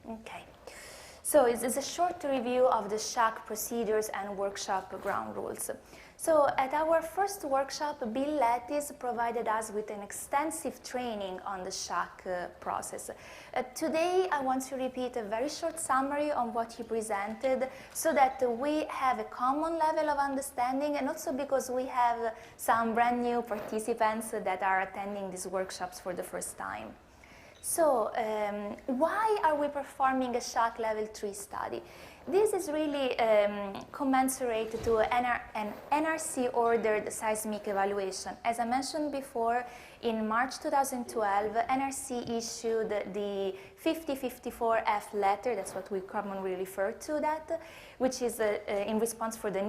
Okay. So it's a short review of the SHAC procedures and workshop ground rules. So at our first workshop, Bill Lattis provided us with an extensive training on the SHAC process. Today, I want to repeat a very short summary on what he presented so that we have a common level of understanding, and also because we have some brand new participants that are attending these workshops for the first time. So, why are we performing a SHAC Level 3 study? This is really commensurate to an NRC-ordered seismic evaluation. As I mentioned before, in March 2012, NRC issued the 5054F letter, that's what we commonly refer to that, which is in response for the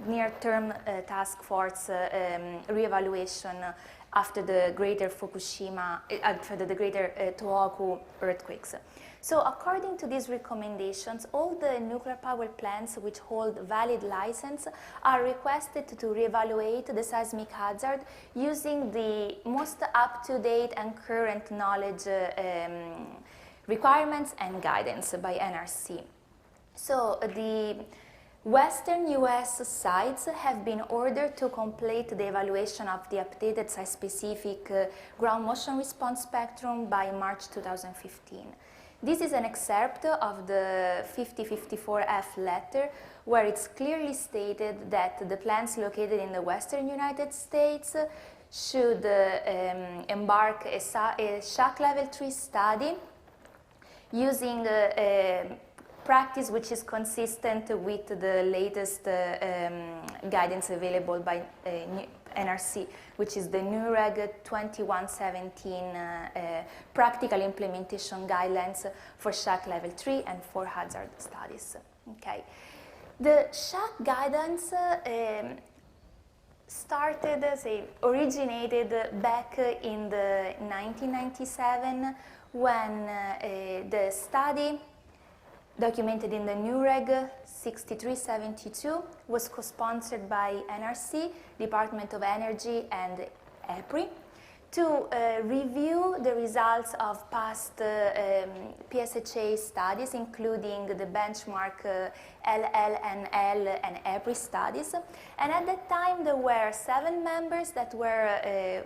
near-term task force reevaluation after the greater Fukushima, after the greater Tohoku earthquakes. So according to these recommendations, all the nuclear power plants which hold valid license are requested to reevaluate the seismic hazard using the most up-to-date and current knowledge requirements and guidance by NRC. So the Western US sites have been ordered to complete the evaluation of the updated site-specific ground motion response spectrum by March 2015. This is an excerpt of the 5054F letter, where it's clearly stated that the plants located in the Western United States should embark a SHAC Level 3 study using practice which is consistent with the latest guidance available by NRC, which is the NUREG 2117 practical implementation guidelines for SHAC Level 3 and for hazard studies. Okay. The SHAC guidance originated back in the 1997 when the study documented in the NUREG 6372 was co-sponsored by NRC, Department of Energy, and EPRI to review the results of past PSHA studies, including the benchmark LLNL and EPRI studies. And at that time, there were 7 members that were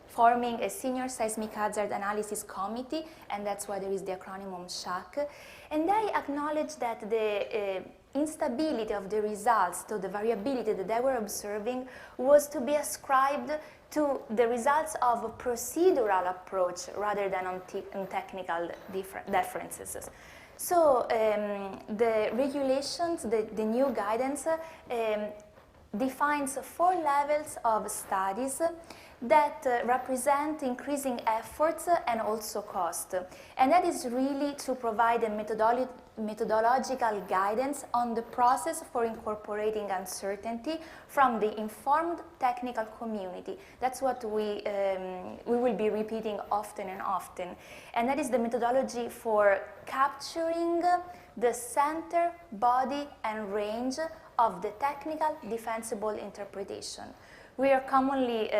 forming a senior seismic hazard analysis committee, and that's why there is the acronym SHAC. And they acknowledged that the instability of the results, so the variability that they were observing, was to be ascribed to the results of a procedural approach rather than on technical differences. So the regulations, the new guidance, defines 4 levels of studies that represent increasing efforts and also cost. And that is really to provide a methodological guidance on the process for incorporating uncertainty from the informed technical community. That's what we will be repeating often and often. And that is the methodology for capturing the center, body, and range of the technical defensible interpretation. We are commonly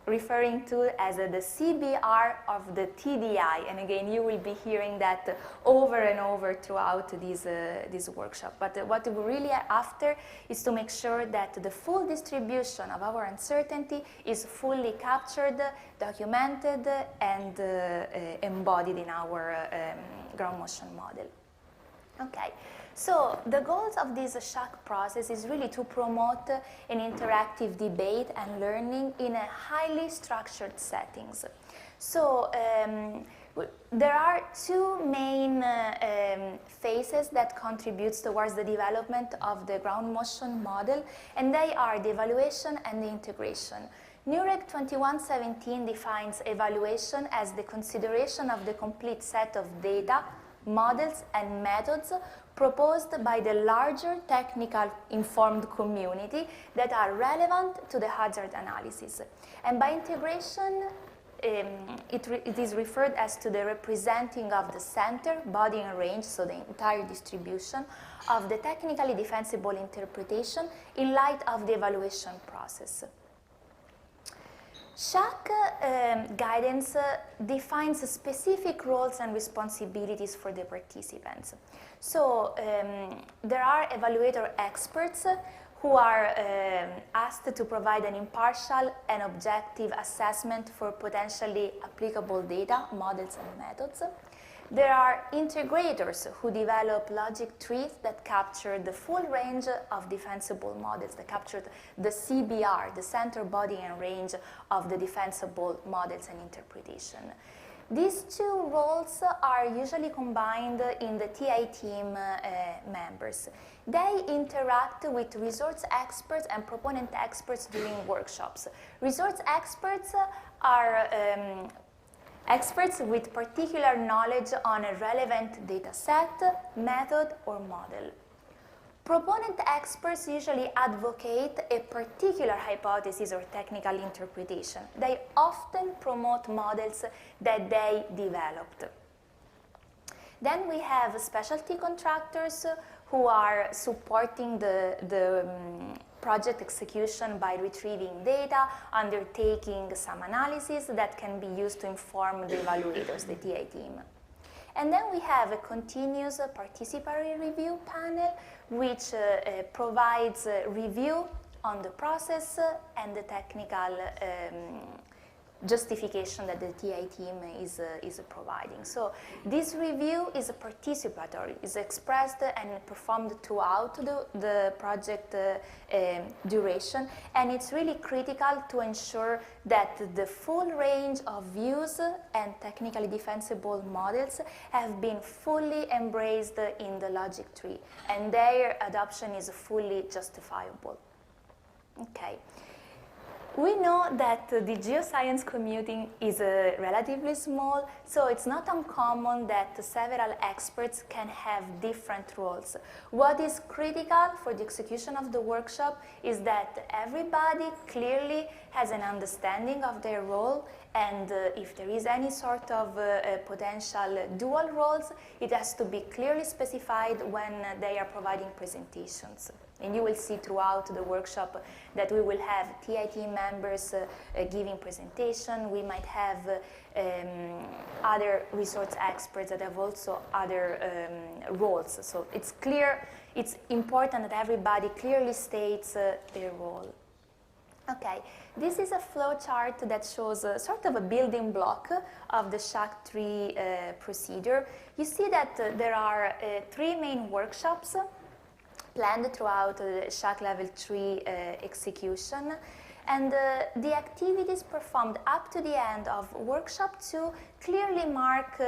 referring to as the CBR of the TDI, and again, you will be hearing that over and over throughout this workshop. But what we're really after is to make sure that the full distribution of our uncertainty is fully captured, documented, and embodied in our ground motion model. Okay. So the goals of this SHAC process is really to promote an interactive debate and learning in a highly structured settings. So there are 2 main phases that contributes towards the development of the ground motion model, and they are the evaluation and the integration. NUREG 2117 defines evaluation as the consideration of the complete set of data, models, and methods proposed by the larger technical informed community that are relevant to the hazard analysis. And by integration, it is referred as to the representing of the center, body, and range, so the entire distribution of the technically defensible interpretation in light of the evaluation process. SHAC guidance defines specific roles and responsibilities for the participants. So there are evaluator experts who are asked to provide an impartial and objective assessment for potentially applicable data, models, and methods. There are integrators who develop logic trees that capture the full range of defensible models, that capture the CBR, the center, body, and range of the defensible models and interpretation. These two roles are usually combined in the TI team members. They interact with resource experts and proponent experts during workshops. Resource experts are experts with particular knowledge on a relevant data set, method, or model. Proponent experts usually advocate a particular hypothesis or technical interpretation. They often promote models that they developed. Then we have specialty contractors who are supporting the project execution by retrieving data, undertaking some analysis that can be used to inform the evaluators, the TI team. And then we have a continuous participatory review panel, which provides review on the process and the technical justification that the TI team is providing. So this review is participatory, is expressed and performed throughout the project duration, and it's really critical to ensure that the full range of views and technically defensible models have been fully embraced in the logic tree, and their adoption is fully justifiable. Okay. We know that the geoscience community is relatively small, so it's not uncommon that several experts can have different roles. What is critical for the execution of the workshop is that everybody clearly has an understanding of their role, and if there is any sort of potential dual roles, it has to be clearly specified when they are providing presentations. And you will see throughout the workshop that we will have TI team members giving presentation. We might have other resource experts that have also other roles. So it's clear, it's important that everybody clearly states their role. Okay, this is a flow chart that shows sort of a building block of the SHAC tree procedure. You see that there are 3 main workshops planned throughout the SHAC level 3 execution, and the activities performed up to the end of workshop 2 clearly mark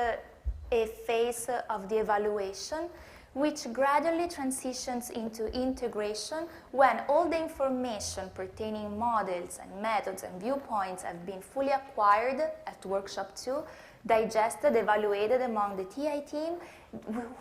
a phase of the evaluation, which gradually transitions into integration when all the information pertaining models and methods and viewpoints have been fully acquired at workshop 2, digested, evaluated among the TI team,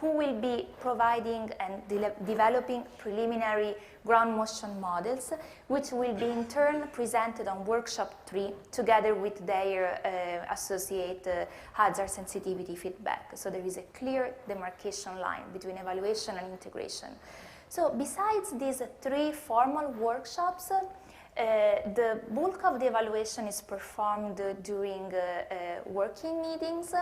who will be providing and developing preliminary ground motion models, which will be in turn presented on workshop 3 together with their associated hazard sensitivity feedback. So there is a clear demarcation line between evaluation and integration. So besides these 3 formal workshops, the bulk of the evaluation is performed during working meetings.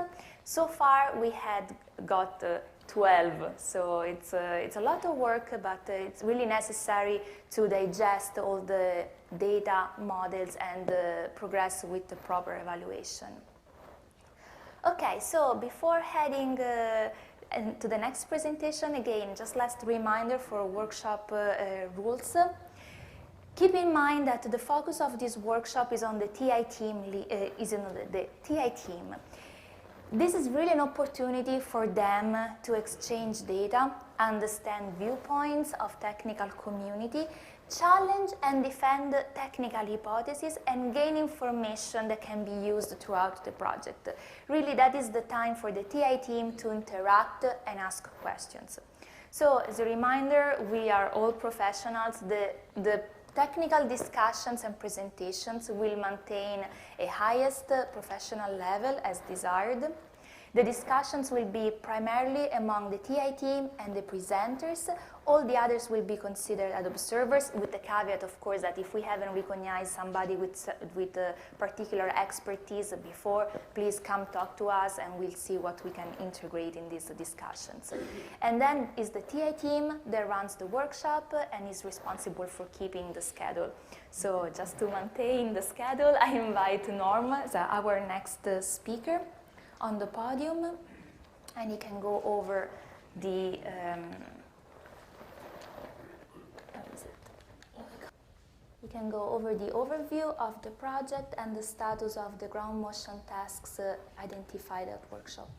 So far we had got 12, so it's a lot of work, but it's really necessary to digest all the data, models, and progress with the proper evaluation. Okay, so before heading to the next presentation, again, just last reminder for workshop rules. Keep in mind that the focus of this workshop is on the TI team. This is really an opportunity for them to exchange data, understand viewpoints of technical community, challenge and defend technical hypotheses, and gain information that can be used throughout the project. Really, that is the time for the TI team to interact and ask questions. So, as a reminder, we are all professionals. The technical discussions and presentations will maintain a highest professional level as desired. The discussions will be primarily among the TI team and the presenters. All the others will be considered as observers, with the caveat, of course, that if we haven't recognized somebody with a particular expertise before, please come talk to us and we'll see what we can integrate in these discussions. And then is the TI team that runs the workshop and is responsible for keeping the schedule. So just to maintain the schedule, I invite Norm, our next speaker, on the podium, and he can go over the overview of the project and the status of the ground motion tasks identified at workshop